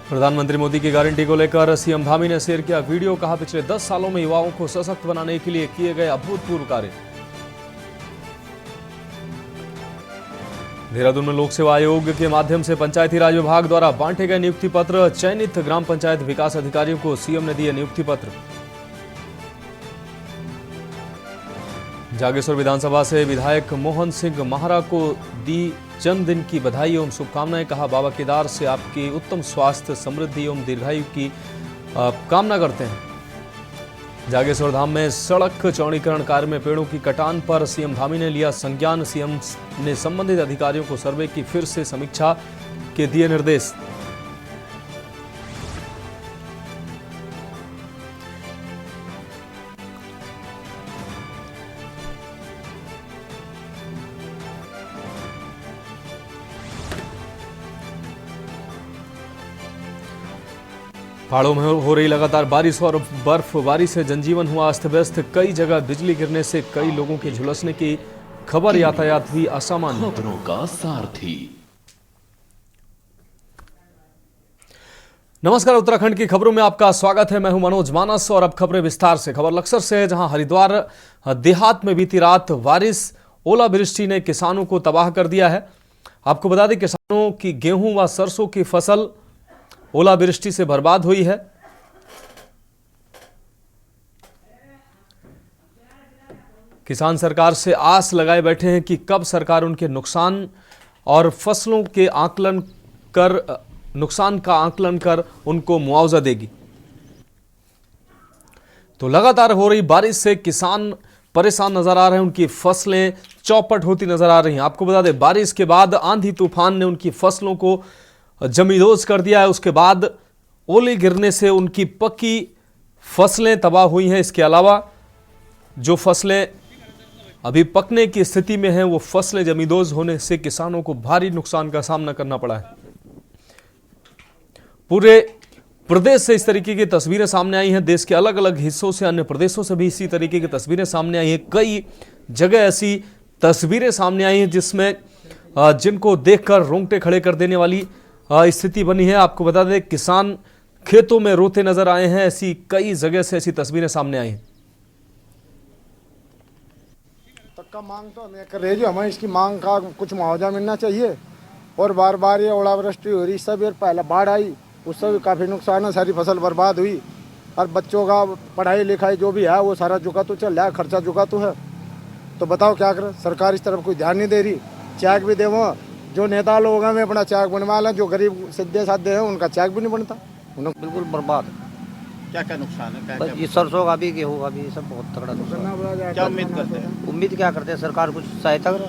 प्रधानमंत्री मोदी की गारंटी को लेकर सीएम धामी ने शेयर किया वीडियो। कहा, पिछले 10 सालों में युवाओं को सशक्त बनाने के लिए किए गए अभूतपूर्व कार्य। देहरादून में लोक सेवा आयोग के माध्यम से पंचायती राज विभाग द्वारा बांटे गए नियुक्ति पत्र। चयनित ग्राम पंचायत विकास अधिकारियों को सीएम ने दिए नियुक्ति पत्र। जागेश्वर विधानसभा से विधायक मोहन सिंह माहरा को दी जन्मदिन की बधाई एवं शुभकामनाएं। कहा, बाबा केदार से आपकी उत्तम स्वास्थ्य, समृद्धि एवं दीर्घायु की कामना करते हैं। जागेश्वर धाम में सड़क चौड़ीकरण कार्य में पेड़ों की कटान पर सीएम धामी ने लिया संज्ञान। सीएम ने संबंधित अधिकारियों को सर्वे की फिर से समीक्षा के दिए निर्देश। पहाड़ों में हो रही लगातार बारिश और बर्फबारी से जनजीवन हुआ अस्त व्यस्त। कई जगह बिजली गिरने से कई लोगों के झुलसने की खबर। यातायात भी असामान्य। खबरों का सारथी। नमस्कार, उत्तराखंड की खबरों में आपका स्वागत है। मैं हूं मनोज मानस और अब खबरें विस्तार से। खबर लक्सर से है, जहां हरिद्वार देहात में बीती रात बारिश ओलावृष्टि ने किसानों को तबाह कर दिया है। आपको बता दें, किसानों की गेहूं व सरसों की फसल ओलावृष्टि से बर्बाद हुई है। किसान सरकार से आस लगाए बैठे हैं कि कब सरकार उनके नुकसान और फसलों के नुकसान का आकलन कर उनको मुआवजा देगी। तो लगातार हो रही बारिश से किसान परेशान नजर आ रहे हैं। उनकी फसलें चौपट होती नजर आ रही हैं। आपको बता दें, बारिश के बाद आंधी तूफान ने उनकी फसलों को जमींदोज कर दिया है। उसके बाद ओले गिरने से उनकी पक्की फसलें तबाह हुई हैं। इसके अलावा जो फसलें अभी पकने की स्थिति में हैं, वो फसलें जमींदोज होने से किसानों को भारी नुकसान का सामना करना पड़ा है। पूरे प्रदेश से इस तरीके की तस्वीरें सामने आई हैं। देश के अलग अलग हिस्सों से, अन्य प्रदेशों से भी इसी तरीके की तस्वीरें सामने आई हैं। कई जगह ऐसी तस्वीरें सामने आई हैं जिसमें जिनको देखकर रोंगटे खड़े कर देने वाली स्थिति बनी है। आपको बता दें, किसान खेतों में रोते नजर आए हैं। ऐसी कई जगह से ऐसी तस्वीरें सामने आई हैं। तक मांग तो हमें कर रहे, जो हमें इसकी मांग का कुछ मुआवजा मिलना चाहिए। और बार बार ये ओलावृष्टि हो रही, सब पहले बाढ़ आई, उससे भी काफ़ी नुकसान है, सारी फसल बर्बाद हुई। और बच्चों का पढ़ाई लिखाई जो भी है वो सारा झुका तो चल रहा है, खर्चा झुका तो है। तो बताओ क्या करें, सरकार इस तरफ कोई ध्यान नहीं दे रही। चेक भी दे, वो जो नेता लोग हैं वे अपना चेक बनवा लें, जो गरीब सीधे साधे हैं उनका चेक भी नहीं बनता। उन्हें बिल्कुल बर्बाद। क्या नुकसान है? बस ये सरसों का भी, गेहूँ का भी, सब बहुत तगड़ा नुकसान। क्या उम्मीद करते हैं? उम्मीद क्या करते हैं, सरकार कुछ सहायता करे,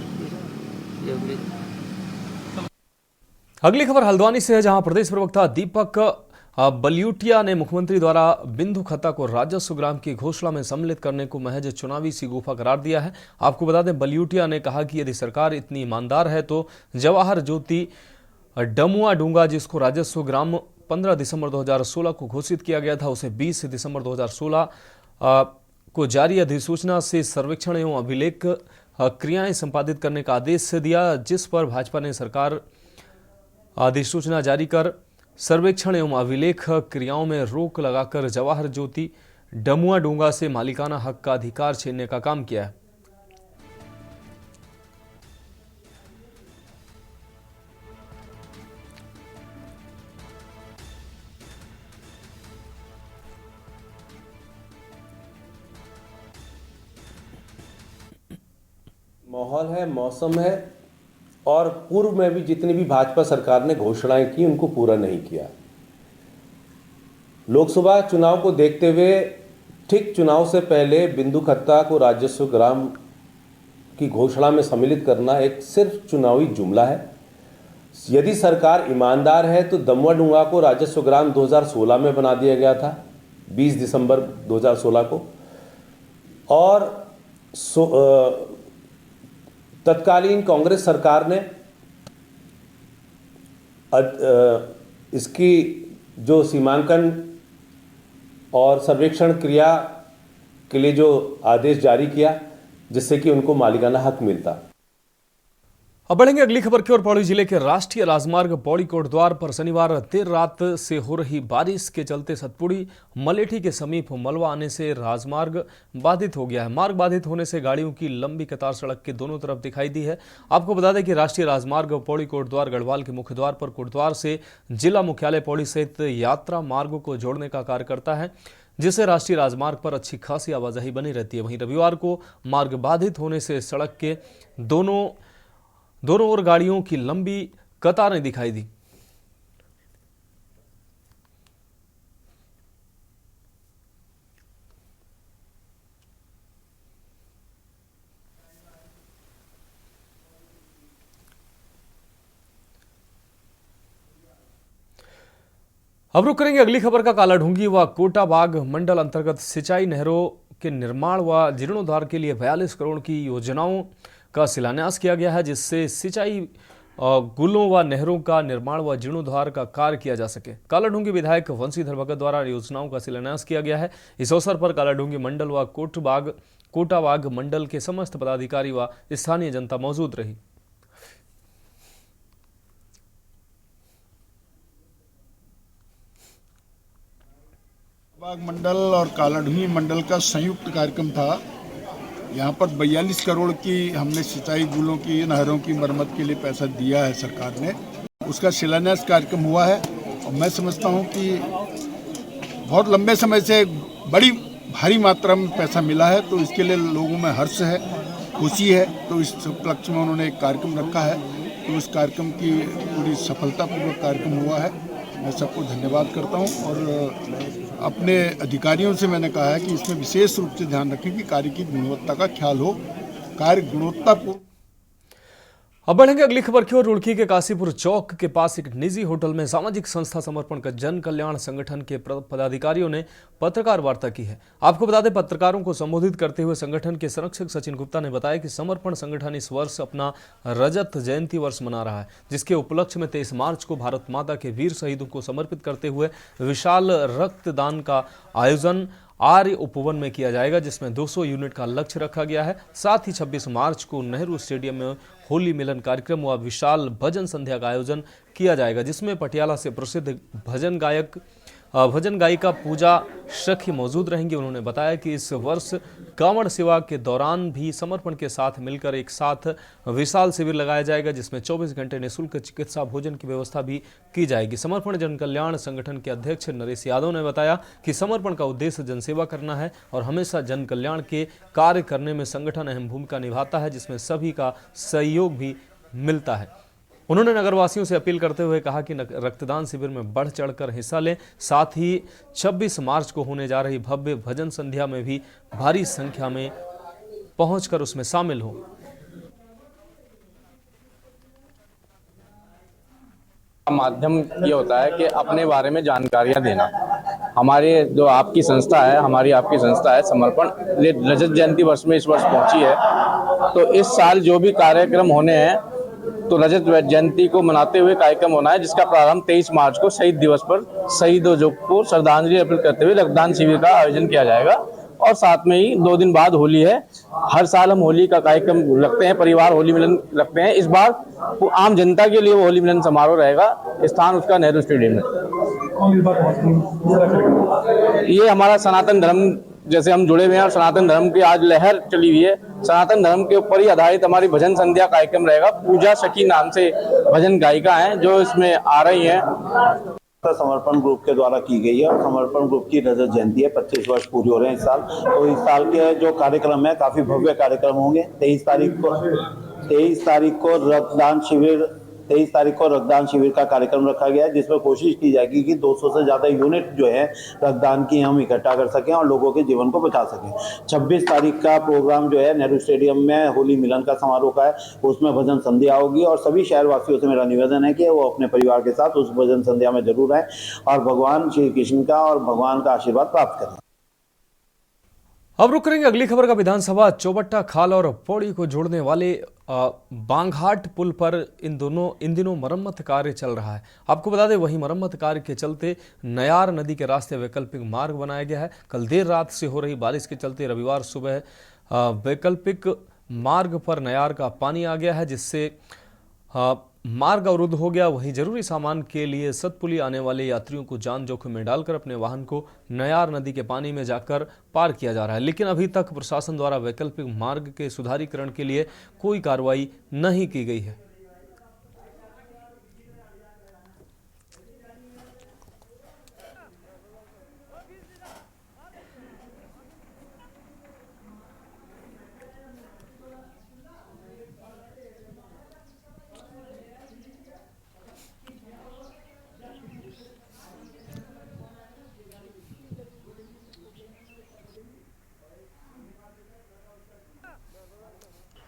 ये उम्मीद। अगली खबर हल्द्वानी से है, जहां प्रदेश प्रवक्ता दीपक बलियूटिया ने मुख्यमंत्री द्वारा बिंदु खत्ता को राजस्व ग्राम की घोषणा में सम्मिलित करने को महज चुनावी सीगोफा करार दिया है। आपको बता दें, बलियूटिया ने कहा कि यदि सरकार इतनी ईमानदार है तो जवाहर ज्योति डमुआ डूंगा, जिसको राजस्व ग्राम 15 दिसंबर 2016 को घोषित किया गया था, उसे 20 दिसंबर 2016 को जारी अधिसूचना से सर्वेक्षण एवं अभिलेख क्रियाएं संपादित करने का आदेश दिया, जिस पर भाजपा ने सरकार अधिसूचना जारी कर सर्वेक्षण एवं अभिलेख क्रियाओं में रोक लगाकर जवाहर ज्योति डमुआ डूंगा से मालिकाना हक का अधिकार छीनने का काम किया है। माहौल है, मौसम है, और पूर्व में भी जितनी भी भाजपा सरकार ने घोषणाएं की उनको पूरा नहीं किया। लोकसभा चुनाव को देखते हुए ठीक चुनाव से पहले बिंदु खत्ता को राजस्व ग्राम की घोषणा में सम्मिलित करना एक सिर्फ चुनावी जुमला है। यदि सरकार ईमानदार है तो दमुआ डूंगा को राजस्व ग्राम 2016 में बना दिया गया था, 20 दिसंबर 2016 को, और तत्कालीन कांग्रेस सरकार ने इसकी जो सीमांकन और सर्वेक्षण क्रिया के लिए जो आदेश जारी किया, जिससे कि उनको मालिकाना हक मिलता। अब बढ़ेंगे अगली खबर की ओर। पौड़ी जिले के राष्ट्रीय राजमार्ग पौड़ी कोटद्वार पर शनिवार देर रात से हो रही बारिश के चलते सतपुड़ी मलेठी के समीप मलबा आने से राजमार्ग बाधित हो गया है। मार्ग बाधित होने से गाड़ियों की लंबी कतार सड़क के दोनों तरफ दिखाई दी है। आपको बता दें कि राष्ट्रीय राजमार्ग पौड़ी कोटद्वार गढ़वाल के मुख्य द्वार पर कोटद्वार से जिला मुख्यालय पौड़ी सहित यात्रा मार्गों को जोड़ने का कार्य करता है, जिससे राष्ट्रीय राजमार्ग पर अच्छी खासी आवाजाही बनी रहती है। वहीं रविवार को मार्ग बाधित होने से सड़क के दोनों ओर गाड़ियों की लंबी कतारें दिखाई दी। अब रुक करेंगे अगली खबर का। कालाढूंगी व कोटाबाग मंडल अंतर्गत सिंचाई नहरों के निर्माण व जीर्णोद्धार के लिए 42 करोड़ की योजनाओं का शिलान्यास किया गया है, जिससे सिंचाई गुलों व नहरों का निर्माण व जीर्णोद्धार का कार्य किया जा सके। कालाढूंगी विधायक वंशीधर भगत द्वारा योजनाओं का शिलान्यास किया गया है। इस अवसर पर कालाढूंगी मंडल व कोटाबाग मंडल के समस्त पदाधिकारी व स्थानीय जनता मौजूद रही। बाग मंडल और कालाढूंगी मंडल का संयुक्त कार्यक्रम था। यहाँ पर 42 करोड़ की हमने सिंचाई गुलों की नहरों की मरम्मत के लिए पैसा दिया है सरकार ने। उसका शिलान्यास कार्यक्रम हुआ है और मैं समझता हूँ कि बहुत लंबे समय से बड़ी भारी मात्रा में पैसा मिला है, तो इसके लिए लोगों में हर्ष है, खुशी है। तो इस उपलक्ष्य में उन्होंने एक कार्यक्रम रखा है, तो उस कार्यक्रम की पूरी सफलतापूर्वक कार्यक्रम हुआ है। मैं सबको धन्यवाद करता हूं और अपने अधिकारियों से मैंने कहा है कि इसमें विशेष रूप से ध्यान रखें कि कार्य की गुणवत्ता का ख्याल हो, कार्य गुणवत्तापूर्ण। अब बढ़ेंगे अगली खबर की ओर। रुड़की के काशीपुर चौक के पास एक निजी होटल में सामाजिक संस्था समर्पण का जन कल्याण संगठन के पदाधिकारियों ने पत्रकार वार्ता की है। आपको बता दें, पत्रकारों को संबोधित करते हुए संगठन के संरक्षक सचिन गुप्ता ने बताया कि समर्पण संगठन इस वर्ष अपना रजत जयंती वर्ष मना रहा है, जिसके उपलक्ष्य में 23 मार्च को भारत माता के वीर शहीदों को समर्पित करते हुए विशाल रक्तदान का आयोजन आर्य उपवन में किया जाएगा, जिसमें 200 यूनिट का लक्ष्य रखा गया है। साथ ही 26 मार्च को नेहरू स्टेडियम में होली मिलन कार्यक्रम व विशाल भजन संध्या का आयोजन किया जाएगा, जिसमें पटियाला से प्रसिद्ध भजन गायिका पूजा सखी मौजूद रहेंगी। उन्होंने बताया कि इस वर्ष कांवड़ सेवा के दौरान भी समर्पण के साथ मिलकर एक साथ विशाल शिविर लगाया जाएगा, जिसमें 24 घंटे निःशुल्क चिकित्सा भोजन की व्यवस्था भी की जाएगी। समर्पण जन कल्याण संगठन के अध्यक्ष नरेश यादव ने बताया कि समर्पण का उद्देश्य जनसेवा करना है और हमेशा जन कल्याण के कार्य करने में संगठन अहम भूमिका निभाता है, जिसमें सभी का सहयोग भी मिलता है। उन्होंने नगरवासियों से अपील करते हुए कहा कि रक्तदान शिविर में बढ़ चढ़कर हिस्सा लें। साथ ही 26 मार्च को होने जा रही भव्य भजन संध्या में भी भारी संख्या में पहुंचकर उसमें शामिल हों। माध्यम ये होता है कि अपने बारे में जानकारियां देना। हमारे जो आपकी संस्था है, हमारी आपकी संस्था है समर्पण रजत जयंती वर्ष में इस वर्ष पहुंची है, तो इस साल जो भी कार्यक्रम होने हैं तो रजत जयंती को मनाते हुए कार्यक्रम होना है, जिसका प्रारंभ 23 मार्च को शहीद दिवस पर शहीदों को श्रद्धांजलि अर्पित करते हुए रक्तदान शिविर का आयोजन किया जाएगा। और साथ में ही 2 दिन बाद होली है। हर साल हम होली का कार्यक्रम रखते हैं, परिवार होली मिलन रखते हैं। इस बार वो आम जनता के लिए वो होली मिलन समारोह रहेगा, स्थान उसका नेहरू स्टेडियम में। ये हमारा सनातन धर्म जैसे हम जुड़े हुए हैं और सनातन धर्म की आज लहर चली हुई है, सनातन धर्म के ऊपर ही आधारित हमारी भजन संध्या कार्यक्रम रहेगा। पूजा सखी नाम से भजन गायिका हैं जो इसमें आ रही हैं। समर्पण ग्रुप के द्वारा की गई है और समर्पण ग्रुप की रजत जयंती है, 25 वर्ष पूरे हो रहे हैं इस साल। तो इस साल के जो कार्यक्रम है काफी भव्य कार्यक्रम होंगे। 23 तारीख को रक्तदान शिविर का कार्यक्रम रखा गया है, जिसमें कोशिश की जाएगी कि 200 से ज्यादा यूनिट जो है रक्तदान की हम इकट्ठा कर सकें और लोगों के जीवन को बचा सकें। 26 तारीख का प्रोग्राम जो है नेहरू स्टेडियम में होली मिलन का समारोह का है, उसमें भजन संध्या होगी और सभी शहरवासियों से मेरा निवेदन है कि वो अपने परिवार के साथ उस भजन संध्या में जरूर आए और भगवान श्री कृष्ण का और भगवान का आशीर्वाद प्राप्त करें। अब रुक करेंगे अगली खबर का। विधानसभा चौबट्टा खाल और पौड़ी को जोड़ने वाले बांघाट पुल पर इन दिनों मरम्मत कार्य चल रहा है। आपको बता दें, वहीं मरम्मत कार्य के चलते नयार नदी के रास्ते वैकल्पिक मार्ग बनाया गया है। कल देर रात से हो रही बारिश के चलते रविवार सुबह वैकल्पिक मार्ग पर नयार का पानी आ गया है, जिससे मार्ग अवरुद्ध हो गया। वहीं जरूरी सामान के लिए सतपुली आने वाले यात्रियों को जान जोखिम में डालकर अपने वाहन को नयार नदी के पानी में जाकर पार किया जा रहा है, लेकिन अभी तक प्रशासन द्वारा वैकल्पिक मार्ग के सुधारीकरण के लिए कोई कार्रवाई नहीं की गई है।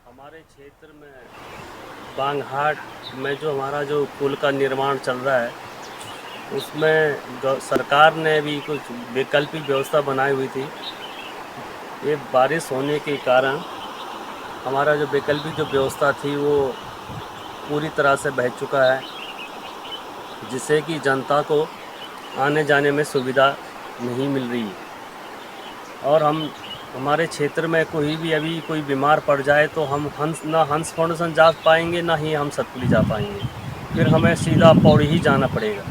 हमारे क्षेत्र में बांगहाट में जो हमारा जो पुल का निर्माण चल रहा है, उसमें सरकार ने भी कुछ वैकल्पिक व्यवस्था बनाई हुई थी। ये बारिश होने के कारण हमारा जो वैकल्पिक जो व्यवस्था थी वो पूरी तरह से बह चुका है, जिससे कि जनता को आने जाने में सुविधा नहीं मिल रही। और हमारे क्षेत्र में कोई भी अभी कोई बीमार पड़ जाए तो हम हंस फाउंडेशन जा पाएंगे, ना ही हम सतपुली जा पाएंगे, फिर हमें सीधा पौड़ी ही जाना पड़ेगा।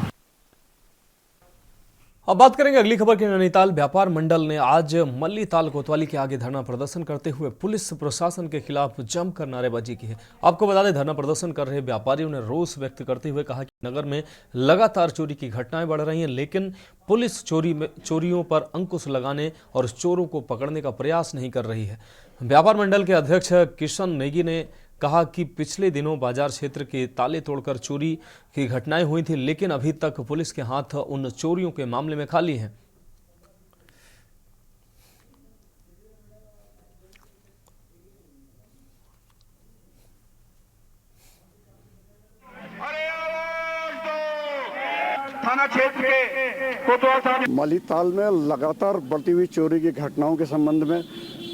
अब बात करेंगे अगली खबर की। नैनीताल व्यापार मंडल ने आज मल्लीताल कोतवाली के आगे धरना प्रदर्शन करते हुए पुलिस प्रशासन के खिलाफ जमकर नारेबाजी की है। आपको बता दें, धरना प्रदर्शन कर रहे व्यापारियों ने रोष व्यक्त करते हुए कहा कि नगर में लगातार चोरी की घटनाएं बढ़ रही हैं, लेकिन पुलिस चोरियों पर अंकुश लगाने और चोरों को पकड़ने का प्रयास नहीं कर रही है। व्यापार मंडल के अध्यक्ष किशन नेगी ने कहा कि पिछले दिनों बाजार क्षेत्र के ताले तोड़कर चोरी की घटनाएं हुई थी, लेकिन अभी तक पुलिस के हाथ उन चोरियों के मामले में खाली हैं। थाना क्षेत्र के कोतवाल मल्लीताल में लगातार बढ़ती हुई चोरी की घटनाओं के संबंध में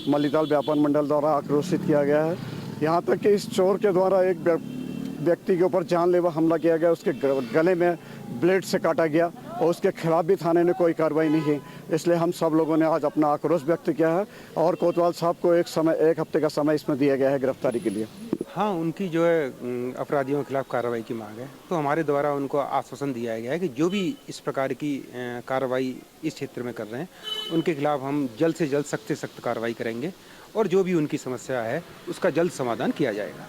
मल्लीताल व्यापार मंडल द्वारा आक्रोशित किया गया है। यहाँ तक कि इस चोर के द्वारा एक व्यक्ति के ऊपर जानलेवा हमला किया गया, उसके गले में ब्लेड से काटा गया और उसके खिलाफ भी थाने ने कोई कार्रवाई नहीं की। इसलिए हम सब लोगों ने आज अपना आक्रोश व्यक्त किया है और कोतवाल साहब को एक हफ्ते का समय इसमें दिया गया है गिरफ्तारी के लिए। हाँ, उनकी जो है अपराधियों के खिलाफ कार्रवाई की मांग है, तो हमारे द्वारा उनको आश्वासन दिया गया है कि जो भी इस प्रकार की कार्रवाई इस क्षेत्र में कर रहे हैं उनके खिलाफ हम जल्द से जल्द सख्त से सख्त कार्रवाई करेंगे और जो भी उनकी समस्या है उसका जल्द समाधान किया जाएगा।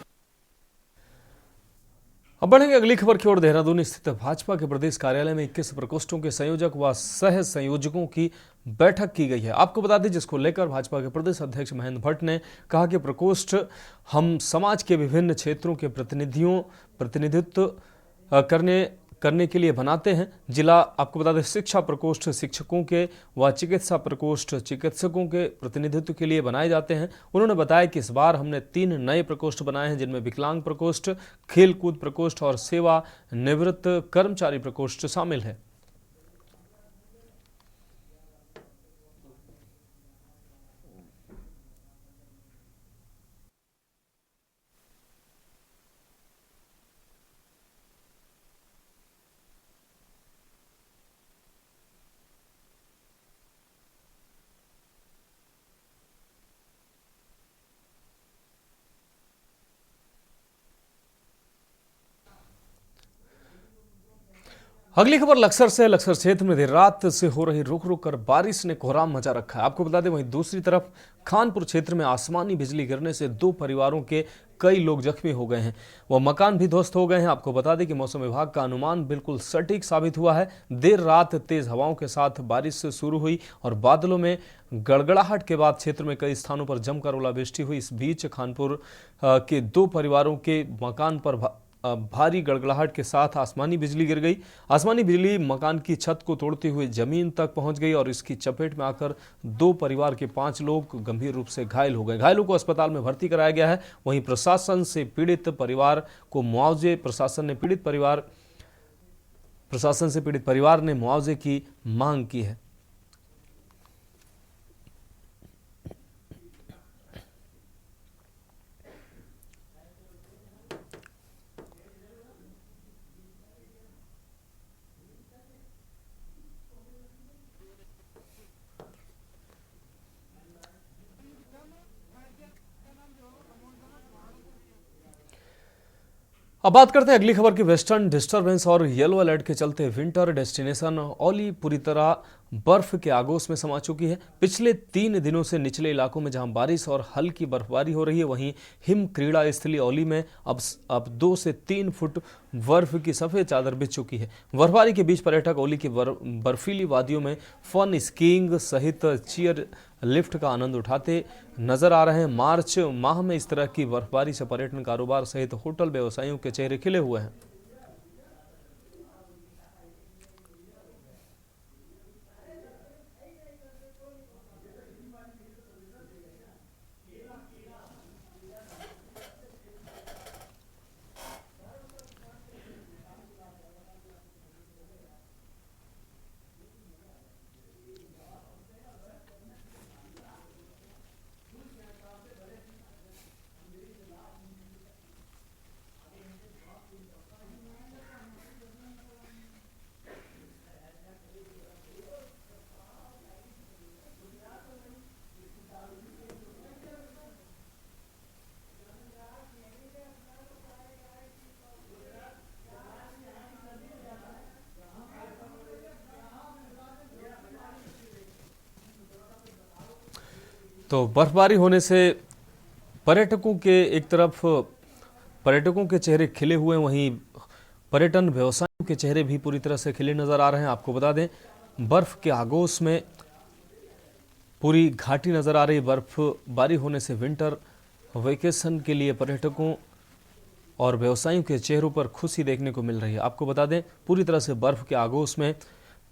अब बढ़ेंगे अगली खबर की ओर। देहरादून स्थित भाजपा के प्रदेश कार्यालय में 21 प्रकोष्ठों के संयोजक व सह संयोजकों की बैठक की गई है। आपको बता दें, जिसको लेकर भाजपा के प्रदेश अध्यक्ष महेंद्र भट्ट ने कहा कि प्रकोष्ठ हम समाज के विभिन्न क्षेत्रों के प्रतिनिधित्व करने के लिए बनाते हैं। जिला आपको बता दें, शिक्षा प्रकोष्ठ शिक्षकों के व चिकित्सा प्रकोष्ठ चिकित्सकों के प्रतिनिधित्व के लिए बनाए जाते हैं। उन्होंने बताया कि इस बार हमने 3 नए प्रकोष्ठ बनाए हैं, जिनमें विकलांग प्रकोष्ठ, खेलकूद प्रकोष्ठ और सेवा निवृत्त कर्मचारी प्रकोष्ठ शामिल है। अगली खबर लक्सर से। लक्सर क्षेत्र में देर रात से हो रही रुक रुक कर बारिश ने कोहराम मचा रखा है। आपको बता दें, वहीं दूसरी तरफ खानपुर क्षेत्र में आसमानी बिजली गिरने से 2 परिवारों के कई लोग जख्मी हो गए हैं, वह मकान भी ध्वस्त हो गए हैं। आपको बता दें कि मौसम विभाग का अनुमान बिल्कुल सटीक साबित हुआ है। देर रात तेज हवाओं के साथ बारिश से शुरू हुई और बादलों में गड़गड़ाहट के बाद क्षेत्र में कई स्थानों पर जमकर ओलावृष्टि हुई। इस बीच खानपुर के 2 परिवारों के मकान पर भारी गड़गड़ाहट के साथ आसमानी बिजली गिर गई। आसमानी बिजली मकान की छत को तोड़ते हुए जमीन तक पहुंच गई और इसकी चपेट में आकर 2 परिवार के 5 लोग गंभीर रूप से घायल हो गए। घायलों को अस्पताल में भर्ती कराया गया है। वहीं प्रशासन से पीड़ित परिवार ने मुआवजे की मांग की है। अब बात करते हैं अगली खबर की। वेस्टर्न डिस्टर्बेंस और येलो अलर्ट के चलते विंटर डेस्टिनेशन औली पूरी तरह बर्फ के आगोश में समा चुकी है। पिछले 3 दिनों से निचले इलाकों में जहां बारिश और हल्की बर्फबारी हो रही है, वहीं हिम क्रीड़ा स्थली औली में अब 2 से 3 फुट बर्फ की सफेद चादर बिछ चुकी है। बर्फबारी के बीच पर्यटक औली की बर्फीली वादियों में फन स्कीइंग सहित चीयर लिफ्ट का आनंद उठाते नजर आ रहे हैं। मार्च माह में इस तरह की बर्फबारी से पर्यटन कारोबार सहित होटल व्यवसायियों के चेहरे खिले हुए हैं। तो बर्फबारी होने से पर्यटकों के एक तरफ पर्यटकों के चेहरे खिले हुए, वहीं पर्यटन व्यवसायियों के चेहरे भी पूरी तरह से खिले नजर आ रहे हैं। आपको बता दें, बर्फ के आगोश में पूरी घाटी नजर आ रही। बर्फबारी होने से विंटर वेकेशन के लिए पर्यटकों और व्यवसायियों के चेहरों पर खुशी देखने को मिल रही है। आपको बता दें, पूरी तरह से बर्फ के आगोश में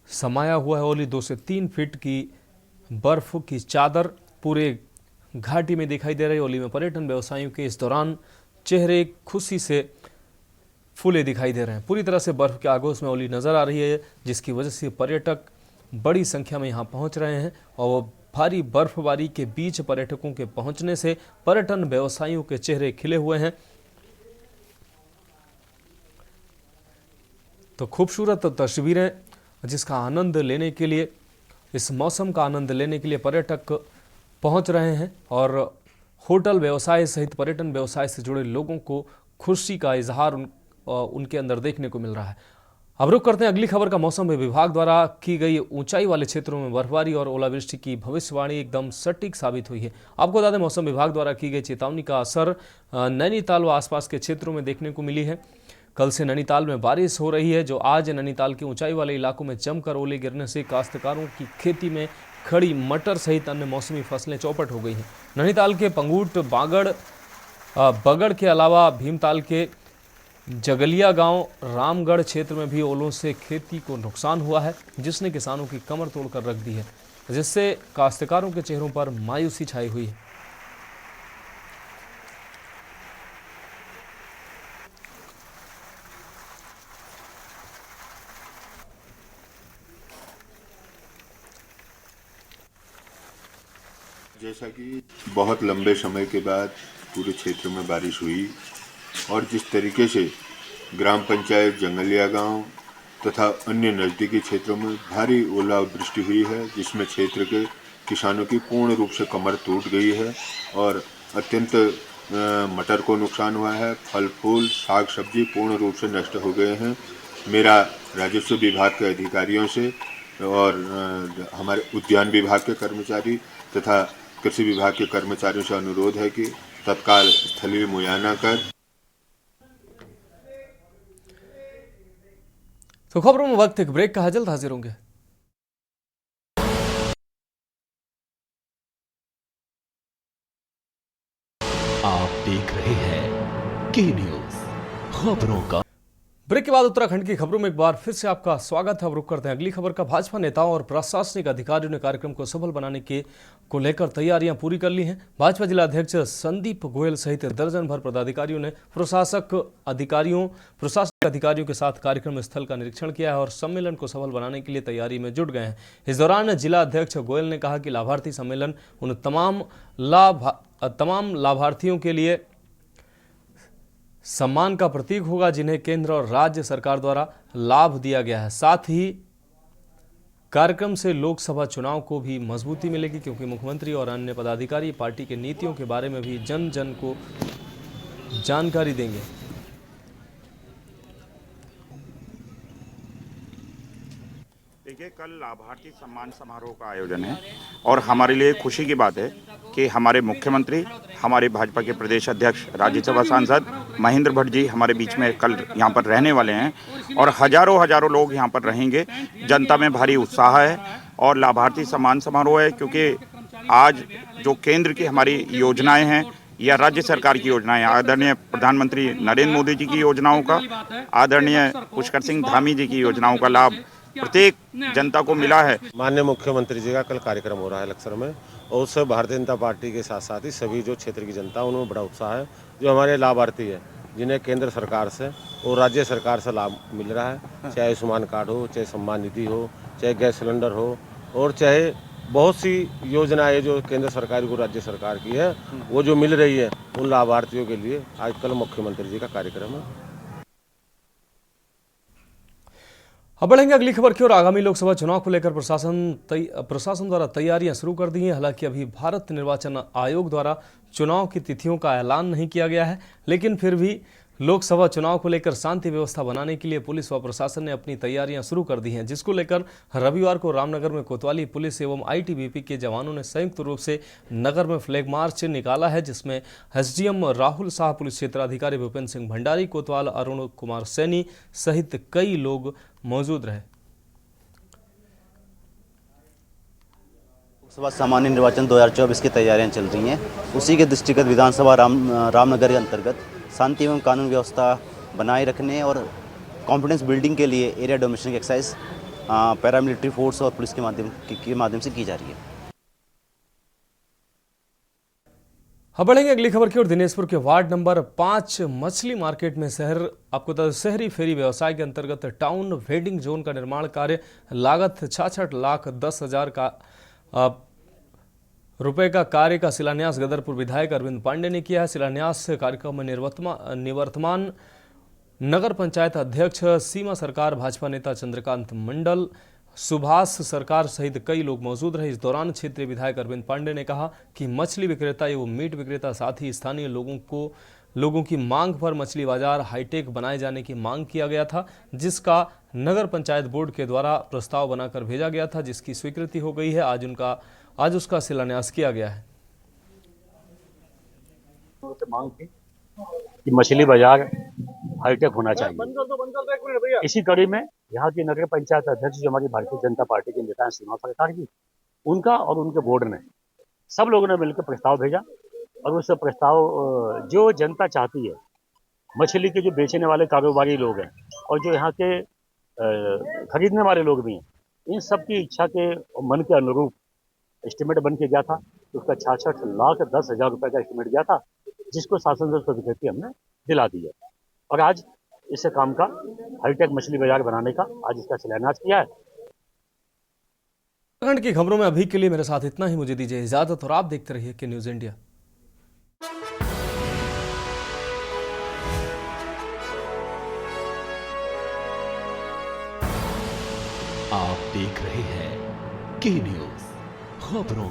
समाया हुआ है औली। 2 से 3 फीट की बर्फ की चादर पूरे घाटी में दिखाई दे रही है। औली में पर्यटन व्यवसायियों के इस दौरान चेहरे खुशी से फूले दिखाई दे रहे हैं। पूरी तरह से बर्फ के आगोश में औली नजर आ रही है, जिसकी वजह से पर्यटक बड़ी संख्या में यहां पहुंच रहे हैं। और भारी बर्फबारी के बीच पर्यटकों के पहुंचने से पर्यटन व्यवसायियों के चेहरे खिले हुए हैं। तो खूबसूरत तस्वीरें जिसका आनंद लेने के लिए, इस मौसम का आनंद लेने के लिए पर्यटक पहुंच रहे हैं और होटल व्यवसाय सहित पर्यटन व्यवसाय से जुड़े लोगों को खुशी का इजहार उनके अंदर देखने को मिल रहा है। अब रुक करते हैं अगली खबर का। मौसम विभाग द्वारा की गई ऊंचाई वाले क्षेत्रों में बर्फबारी और ओलावृष्टि की भविष्यवाणी एकदम सटीक साबित हुई है। आपको बता दें, मौसम विभाग द्वारा की गई चेतावनी का असर नैनीताल व आसपास के क्षेत्रों में देखने को मिली है। कल से नैनीताल में बारिश हो रही है, जो आज नैनीताल के ऊंचाई वाले इलाकों में जमकर ओले गिरने से काश्तकारों की खेती में खड़ी मटर सहित अन्य मौसमी फसलें चौपट हो गई हैं। नैनीताल के पंगूट, बगड़ के अलावा भीमताल के जगलिया गांव, रामगढ़ क्षेत्र में भी ओलों से खेती को नुकसान हुआ है, जिसने किसानों की कमर तोड़कर रख दी है, जिससे काश्तकारों के चेहरों पर मायूसी छाई हुई है। जैसा कि बहुत लंबे समय के बाद पूरे क्षेत्र में बारिश हुई और जिस तरीके से ग्राम पंचायत जंगलिया गांव तथा अन्य नज़दीकी क्षेत्रों में भारी ओलावृष्टि हुई है, जिसमें क्षेत्र के किसानों की पूर्ण रूप से कमर टूट गई है और अत्यंत मटर को नुकसान हुआ है। फल फूल साग सब्जी पूर्ण रूप से नष्ट हो गए हैं। मेरा राजस्व विभाग के अधिकारियों से और हमारे उद्यान विभाग के कर्मचारी तथा कृषि विभाग के कर्मचारियों से अनुरोध है कि तत्काल स्थलीय मुआयना कर। तो खबरों में वक्त एक ब्रेक का है, जल्द हाजिर होंगे। आप देख रहे हैं के न्यूज खबरों का। ब्रेक के बाद उत्तराखंड की खबरों में एक बार फिर से आपका स्वागत है। अब रुक करते हैं अगली खबर का। भाजपा नेताओं और प्रशासनिक अधिकारियों ने कार्यक्रम को सफल बनाने को लेकर तैयारियां पूरी कर ली हैं। भाजपा जिला अध्यक्ष संदीप गोयल सहित दर्जन भर पदाधिकारियों ने प्रशासनिक अधिकारियों के साथ कार्यक्रम स्थल का निरीक्षण किया है और सम्मेलन को सफल बनाने के लिए तैयारी में जुट गए हैं। इस दौरान जिला अध्यक्ष गोयल ने कहा कि लाभार्थी सम्मेलन उन तमाम लाभार्थियों के लिए सम्मान का प्रतीक होगा जिन्हें केंद्र और राज्य सरकार द्वारा लाभ दिया गया है। साथ ही कार्यक्रम से लोकसभा चुनाव को भी मजबूती मिलेगी, क्योंकि मुख्यमंत्री और अन्य पदाधिकारी पार्टी के नीतियों के बारे में भी जन जन को जानकारी देंगे। देखिए, कल लाभार्थी सम्मान समारोह का आयोजन है और हमारे लिए खुशी की बात है कि हमारे मुख्यमंत्री, हमारे भाजपा के प्रदेश अध्यक्ष, राज्यसभा सांसद महेंद्र भट्ट जी हमारे बीच में कल यहाँ पर रहने वाले हैं और हजारों लोग यहाँ पर रहेंगे। जनता में भारी उत्साह है और लाभार्थी सम्मान समारोह है, क्योंकि आज जो केंद्र की हमारी योजनाएं हैं या राज्य सरकार की योजनाएं, आदरणीय प्रधानमंत्री नरेंद्र मोदी जी की योजनाओं का, आदरणीय पुष्कर सिंह धामी जी की योजनाओं का लाभ प्रत्येक जनता को मिला है। माननीय मुख्यमंत्री जी का कल कार्यक्रम हो रहा है लक्सर में, और उससे भारतीय जनता पार्टी के साथ साथ ही सभी जो क्षेत्र की जनता, उनमें बड़ा उत्साह है। जो हमारे लाभार्थी है, जिन्हें केंद्र सरकार से और राज्य सरकार से लाभ मिल रहा है, चाहे आयुष्मान कार्ड हो, चाहे सम्मान निधि हो, चाहे गैस सिलेंडर हो, और चाहे बहुत सी योजनाएं जो केंद्र सरकार को राज्य सरकार की है, वो जो मिल रही है उन लाभार्थियों के लिए आज कल मुख्यमंत्री जी का कार्यक्रम है। अब बढ़ेंगे अगली खबर की ओर। आगामी लोकसभा चुनाव को लेकर प्रशासन द्वारा तैयारियां शुरू कर दी हैं। हालांकि अभी भारत निर्वाचन आयोग द्वारा चुनाव की तिथियों का ऐलान नहीं किया गया है, लेकिन फिर भी लोकसभा चुनाव को लेकर शांति व्यवस्था बनाने के लिए पुलिस व प्रशासन ने अपनी तैयारियां शुरू कर दी हैं, जिसको लेकर रविवार को रामनगर में कोतवाली पुलिस एवं आईटीबीपी के जवानों ने संयुक्त रूप से नगर में फ्लैग मार्च निकाला है, जिसमें एसडीएम राहुल शाह, पुलिस क्षेत्राधिकारी भूपेंद्र सिंह भंडारी कोतवाल, अरुण कुमार सैनी सहित कई लोग मौजूद रहे। लोकसभा सामान्य निर्वाचन 2024 की तैयारियां चल रही हैं। उसी के दृष्टिगत विधानसभा रामनगर के अंतर्गत शांति एवं कानून व्यवस्था बनाए रखने और कॉन्फिडेंस बिल्डिंग के लिए area domination exercise paramilitary force और पुलिस के माध्यम से की जा रही है। अब बढ़ेंगे अगली खबर की ओर। दिनेशपुर के वार्ड नंबर 5 मछली मार्केट में शहरी फेरी व्यवसाय के अंतर्गत टाउन वेडिंग जोन का निर्माण कार्य लागत 66,10,000 का रुपए का कार्य का शिलान्यास गदरपुर विधायक अरविंद पांडे ने किया है। शिलान्यास कार्यक्रम में निवर्तमान नगर पंचायत अध्यक्ष सीमा सरकार, भाजपा नेता चंद्रकांत मंडल, सुभाष सरकार सहित कई लोग मौजूद रहे। इस दौरान क्षेत्रीय विधायक अरविंद पांडे ने कहा कि मछली विक्रेता एवं मीट विक्रेता साथ ही स्थानीय लोगों की मांग पर मछली बाजार हाईटेक बनाए जाने की मांग किया गया था, जिसका नगर पंचायत बोर्ड के द्वारा प्रस्ताव बनाकर भेजा गया था, जिसकी स्वीकृति हो गई है। आज उसका शिलान्यास किया गया है। मांग थी कि मछली बाजार हाईटेक होना चाहिए। इसी कड़ी में यहाँ की नगर पंचायत अध्यक्ष जो हमारी भारतीय जनता पार्टी के नेता हैं सीमा सरकार जी, उनका और उनके बोर्ड ने सब लोगों ने मिलकर प्रस्ताव भेजा और उस प्रस्ताव जो जनता चाहती है, मछली के जो बेचने वाले कारोबारी लोग हैं और जो यहाँ के खरीदने वाले लोग भी हैं, इन सब की इच्छा के मन के अनुरूप एस्टिमेट बन के गया था। उसका 66,10,000 रुपए का एस्टिमेट गया था, जिसको शासन से स्वीकृति हमने दिला दी है और आज इस काम का हाईटेक मछली बाजार बनाने का आज इसका शिलान्यास किया है। उत्तराखंड की खबरों में अभी के लिए मेरे साथ इतना ही। मुझे दीजिए इजाजत और आप देखते रहिए के न्यूज इंडिया। आप देख रहे हैं के न्यूज खबरों